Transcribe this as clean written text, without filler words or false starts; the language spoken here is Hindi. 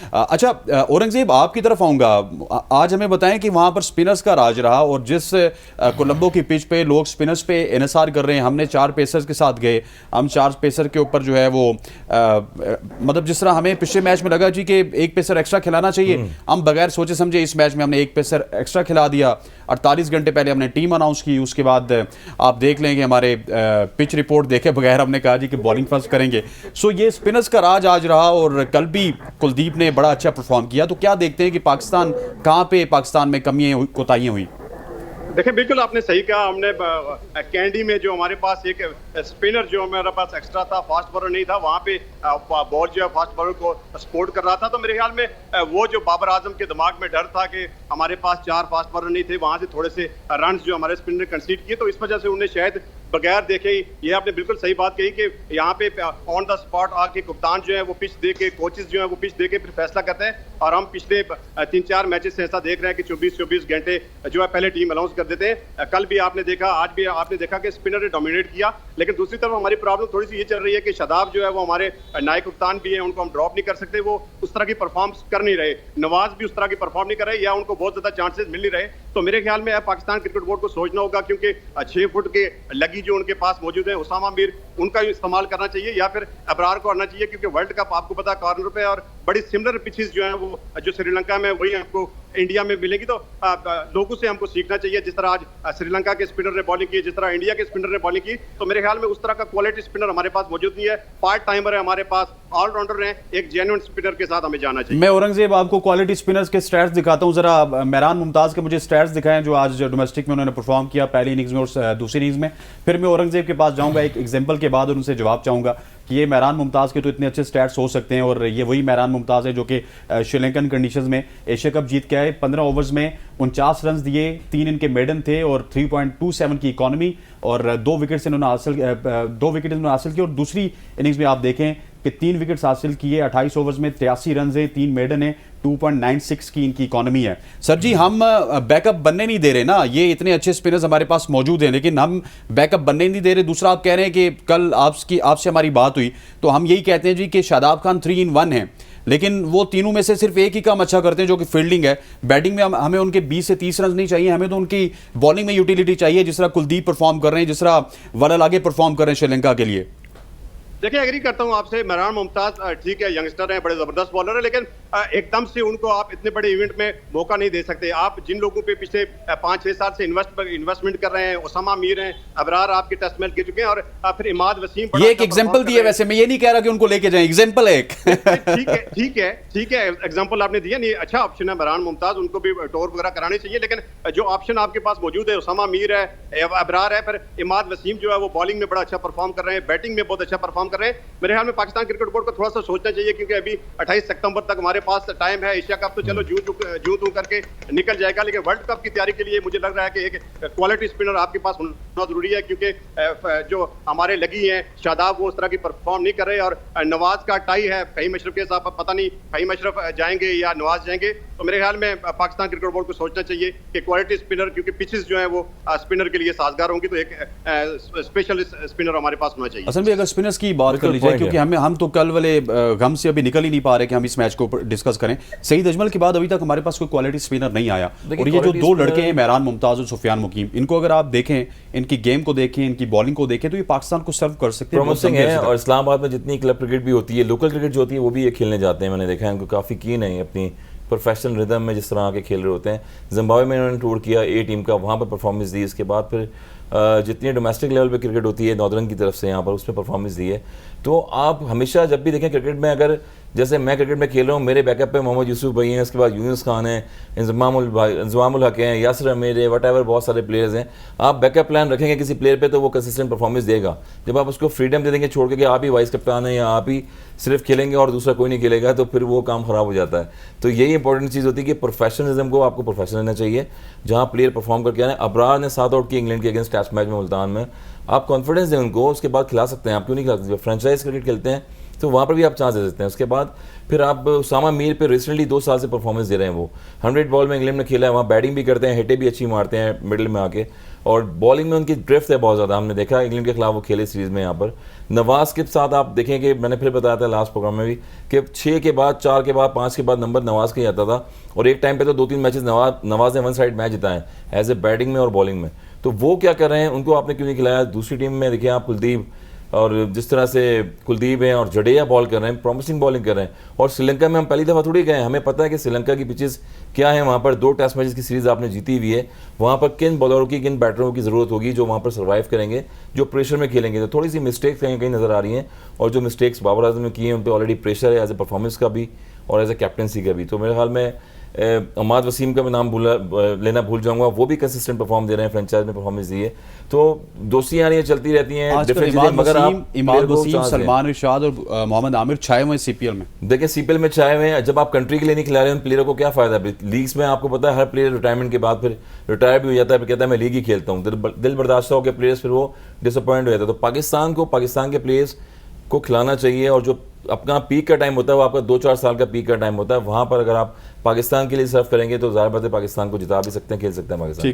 अच्छा, औरंगजेब आपकी तरफ आऊँगा। आज हमें बताएं कि वहाँ पर स्पिनर्स का राज रहा और जिस कोलंबो की पिच पे लोग स्पिनर्स पे इन्हिसार कर रहे हैं, हमने 4 पेसर्स के साथ गए, हम 4 पेसर के ऊपर जो है वो मतलब जिस तरह हमें पिछले मैच में लगा जी कि एक पेसर एक्स्ट्रा खिलाना चाहिए, हम बगैर सोचे समझे इस मैच में हमने एक पेसर एक्स्ट्रा खिला दिया। 48 घंटे पहले हमने टीम अनाउंस की, उसके बाद आप देख लें कि हमारे पिच रिपोर्ट देखे बगैर हमने कहा जी कि बॉलिंग फर्स्ट करेंगे। सो ये स्पिनर्स का राज आज रहा और कल भी कुलदीप ने बड़ा अच्छा परफॉर्म किया। तो क्या देखते हैं कि पाकिस्तान कहाँ पे पाकिस्तान में कमियां कोताहियां हुई? देखिए, बिल्कुल आपने सही कहा। हमने कैंडी में जो हमारे पास एक स्पिनर जो हमारे पास एक्स्ट्रा था, फास्ट बॉलर नहीं था, वहाँ पे बॉल जो है फास्ट बॉलर को सपोर्ट कर रहा था। तो मेरे ख्याल में वो जो बाबर आजम के दिमाग में डर था कि हमारे पास 4 फास्ट बॉलर नहीं थे, वहाँ से थोड़े से रन जो हमारे स्पिनर कंसीड किए, तो इस वजह से उन्हें शायद बगैर देखे ही, ये आपने बिल्कुल सही बात कही कि यहाँ पे ऑन द स्पॉट आके कप्तान जो है वो पिच दे के, कोचेस जो है वो पिच दे के फिर फैसला करते हैं। और हम पिछले 3-4 मैचेस से ऐसा देख रहे हैं कि 24-24 घंटे जो है पहले टीम अनाउंस कर देते हैं। कल भी आपने देखा, आज भी आपने देखा कि स्पिनर ने डोमिनेट किया। लेकिन दूसरी तरफ हमारी प्रॉब्लम थोड़ी सी ये चल रही है कि शादाब जो है वो हमारे नायक कप्तान भी है, उनको हम ड्रॉप नहीं कर सकते, वो उस तरह की परफॉर्म कर नहीं रहे। नवाज भी उस तरह की परफॉर्म नहीं कर रहे या उनको बहुत ज्यादा चांसेस मिल नहीं रहे। तो मेरे ख्याल में पाकिस्तान क्रिकेट बोर्ड को सोचना होगा, क्योंकि 6 फुट के लगी जो उनके पास मौजूद है, उसामा मीर, उनका इस्तेमाल करना चाहिए या फिर अबरार को आना चाहिए, क्योंकि वर्ल्ड कप आपको पता कॉर्नर पे और बड़ी सिमिलर पिचेस जो है वो जो श्रीलंका में वही आपको इंडिया में मिलेगी। तो लोगों से हमको सीखना चाहिए, जिस तरह आज श्रीलंका के स्पिनर ने बॉलिंग की, जिस तरह इंडिया के स्पिनर ने बॉलिंग की। तो मेरे ख्याल में उस तरह का क्वालिटी स्पिनर हमारे पास मौजूद नहीं है। पार्ट टाइमर है हमारे पास, ऑलराउंडर है, एक जेन्युइन स्पिनर के साथ हमें जाना चाहिए। मैं औरंगजेब आपको क्वालिटी स्पिनर्स के स्टैट्स दिखाता हूं, जरा मेहरान मुमताज के मुझे स्टैट्स दिखाएं जो आज डोमेस्टिक में उन्होंने परफॉर्म किया, पहली इनिंग्स में और दूसरी इनिंग्स में। फिर मैं औरंगजेब के पास जाऊंगा एक एग्जांपल के बाद और उनसे जवाब चाहूंगा कि ये मेहरान मुमताज के तो इतने अच्छे स्टैट्स हो सकते हैं और ये वही मेहरान मुमताज है जो कि श्रीलंकन कंडीशंस में एशिया कप जीत के आए। 15 ओवर्स में 49 रन दिए, 3 इनके मेडन थे और 3.27 की इकॉनमी और 2 विकेट्स इन्होंने हासिल किए। और दूसरी इनिंग्स में आप देखें कि 3 विकेट्स हासिल किए, 28 ओवर्स में 83 रन है, 3 मेडन है, 2.96 की इनकी इकॉनमी है। सर जी, हम बैकअप बनने नहीं दे रहे ना, ये इतने अच्छे स्पिनर्स हमारे पास मौजूद हैं लेकिन हम बैकअप बनने नहीं दे रहे। दूसरा, आप कह रहे हैं कि कल आपसे हमारी बात हुई तो हम यही कहते हैं जी कि शादाब खान 3 in 1 है, लेकिन वो तीनों में से सिर्फ एक ही काम अच्छा करते हैं जो कि फील्डिंग है। बैटिंग में हमें उनके 20 से 30 रन नहीं चाहिए, हमें तो उनकी बॉलिंग में यूटिलिटी चाहिए, जिस तरह कुलदीप परफॉर्म कर रहे हैं, जिस तरह वलल आगे परफॉर्म कर रहे हैं श्रीलंका के लिए। देखिए, एग्री करता हूं आपसे। मेहरान मुमताज ठीक है, यंगस्टर हैं, बड़े जबरदस्त बॉलर है, लेकिन एकदम से उनको आप इतने बड़े इवेंट में मौका नहीं दे सकते। आप जिन लोगों पे पिछले 5-6 साल से इन्वेस्टमेंट कर रहे हैं, उसामा मीर हैं, अबरार आपके टेस्ट मैच खेल चुके हैं, और फिर इमाद वसीम, ये एक एग्जांपल दिया, वैसे मैं ये नहीं कह रहा कि उनको लेके जाएं, एग्जांपल है एक। ठीक है, एग्जांपल आपने दिया, नहीं अच्छा ऑप्शन है मेहरान मुमताज, उनको भी टूर वगैरह कराने चाहिए। लेकिन जो ऑप्शन आपके पास मौजूद है, उसामा मीर है, अबरार है, फिर इमाद वसीम जो है वो बॉलिंग में बड़ा अच्छा परफॉर्म कर रहे हैं, बैटिंग में बहुत अच्छा परफॉर्म कर रहे हैं। मेरे ख्याल में पाकिस्तान क्रिकेट बोर्ड को थोड़ा सा सोचना चाहिए, क्योंकि अभी 28 सितंबर तक हमारे पास टाइम है। एशिया कप तो चलो जूं तू करके निकल जाएगा, लेकिन वर्ल्ड कप की तैयारी के लिए मुझे लग रहा है कि एक क्वालिटी स्पिनर आपके पास होना जरूरी है, क्योंकि जो हमारे लगी हैं शादाब वो उस तरह की परफॉर्म नहीं कर रहे, और नवाज का टाई है फहीम अशरफ के साथ, पता नहीं फहीम अशरफ जाएंगे या नवाज जाएंगे। तो मेरे ख्याल में पाकिस्तान क्रिकेट बोर्ड को सोचना चाहिए कि क्वालिटी स्पिनर, क्योंकि पिचेस जो है वो स्पिनर के लिए साजगार होंगी, तो एक स्पेशल स्पिनर हमारे पास होना चाहिए। असल में अगर स्पिनर्स की बात कर ली जाए, क्योंकि हम तो कल वाले गम से अभी निकल ही नहीं पा रहे कि हम इस मैच को डिस्कस करें। सईद अजमल के बाद अभी तक हमारे पास कोई क्वालिटी स्पिनर नहीं आया, और ये जो 2 लड़के हैं मेहरान मुमताज और सुफियान मुकीम, इनको अगर आप देखें, इनकी गेम को देखें, इनकी बॉलिंग को देखें, तो ये पाकिस्तान को सर्व कर सकते हैं, प्रॉमिसिंग है। और इस्लामाबाद में जितनी क्लब क्रिकेट भी होती है, लोकल क्रिकेट जो होती है, वो भी ये खेलने जाते हैं। मैंने देखा है, उनको काफ़ी कीन है अपनी प्रोफेशनल रिदम में, जिस तरह आके खेल रहे होते हैं। जिम्बाब्वे में इन्होंने टूर किया ए टीम का, वहाँ पर परफॉर्मेंस दी। इसके बाद फिर जितनी डोमेस्टिक लेवल पे क्रिकेट होती है नॉर्दर्न की तरफ से, यहाँ पर उसमें परफॉर्मेंस दी है। तो आप हमेशा जब भी देखें क्रिकेट में, अगर जैसे मैं क्रिकेट में खेल रहा हूँ, मेरे बैकअप पे मोहम्मद यूसुफ भाई हैं, उसके बाद यूनुस खान है, इंजमामुल हक हैं, यासर अमीर है, वट एवर, बहुत सारे प्लेयर्स हैं। आप बैकअप प्लान रखेंगे किसी प्लेयर पे तो वो कंसिस्टेंट परफॉर्मेंस देगा। जब आप उसको फ्रीडम दे देंगे छोड़ के कि आप ही वाइस कप्तान है या आप ही सिर्फ खेलेंगे और दूसरा कोई नहीं खेलेगा, तो फिर वो काम ख़राब हो जाता है। तो यही इंपॉर्टेंट चीज़ होती है कि प्रोफेशनलिज्म को आपको प्रोफेशनल रहना चाहिए, जहाँ प्लेयर परफॉर्म करके आए। अबरार ने 7 आउट की इंग्लैंड के अगेंस्ट टेस्ट मैच में मुल्तान में, आप कॉन्फिडेंस दें उनको, उसके बाद खिला सकते हैं। आप क्यों नहीं खिला सकते? फ्रेंचाइज क्रिकेट खेलते हैं तो वहाँ पर भी आप चांस दे सकते हैं। उसके बाद फिर आप उसामा मीर पे रिसेंटली 2 साल से परफॉर्मेंस दे रहे हैं। वो 100 बॉल में इंग्लैंड में खेला है, वहाँ बैटिंग भी करते हैं, हिटें भी अच्छी मारते हैं मिडिल में आके, और बॉलिंग में उनकी ड्रिफ्ट है बहुत ज़्यादा। हमने देखा इंग्लैंड के खिलाफ वो खेले सीरीज़ में। यहाँ पर नवाज के साथ आप देखें कि मैंने फिर बताया था लास्ट प्रोग्राम में भी कि 6 के बाद, 4 के बाद, 5 के बाद नंबर नवाज का ही आता था, और एक टाइम पे तो 2-3 मैचेस नवाज ने वन साइड मैच जिताए एज ए बैटिंग में और बॉलिंग में। तो वो क्या कर रहे हैं, उनको आपने क्यों नहीं खिलाया? दूसरी टीम में देखिए आप कुलदीप, और जिस तरह से कुलदीप हैं और जडेजा बॉल कर रहे हैं, प्रॉमिसिंग बॉलिंग कर रहे हैं। और श्रीलंका में हम पहली दफ़ा थोड़ी गए, हमें पता है कि श्रीलंका की पिचेस क्या है। वहाँ पर 2 टेस्ट मैचेस की सीरीज़ आपने जीती हुई है, वहाँ पर किन बॉलरों की, किन बैटरों की ज़रूरत होगी जो वहाँ पर सर्वाइव करेंगे, जो प्रेशर में खेलेंगे। तो थोड़ी सी मिस्टेक्स कहीं कहीं नज़र आ रही हैं, और जो मिस्टेक्स बाबर आजम ने की हैं उन पर ऑलरेडी प्रेशर है एज ए परफॉर्मेंस का भी और एज ए कैप्टनसी का भी। तो मेरे ख्याल में अहमद वसीम का मैं नाम लेना भूल जाऊंगा, वो भी कंसिस्टेंट परफॉर्म दे रहे हैं, फ्रेंचाइज में परफॉर्मेंस दी है। तो दोस्तियां आ रही हैं, चलती रहती हैं, आजकल इमाद वसीम, सलमान रिशाद और मोहम्मद आमिर छाए हुए सीपीएल में। देखिए सीपीएल में छाए हुए हैं, जब आप कंट्री के लिए नहीं खिला रहे हैं उन प्लेयरों को क्या फायदा है? लीग्स में आपको पता है हर प्लेयर रिटायरमेंट के बाद फिर रिटायर भी हो जाता है, फिर कहता है मैं लीग ही खेलता हूँ, दिल बर्दाश्त होकर प्लेयर्स फिर वो डिसअपॉइंट हो जाता है। तो पाकिस्तान के प्लेयर्स को खिलाना चाहिए, और जो अपना पीक का टाइम होता है वो आपका 2-4 साल का पीक का टाइम होता है, वहाँ पर अगर आप पाकिस्तान के लिए सर्व करेंगे तो ज़ाहिर बात है पाकिस्तान को जिता भी सकते हैं, खेल सकते हैं पाकिस्तान।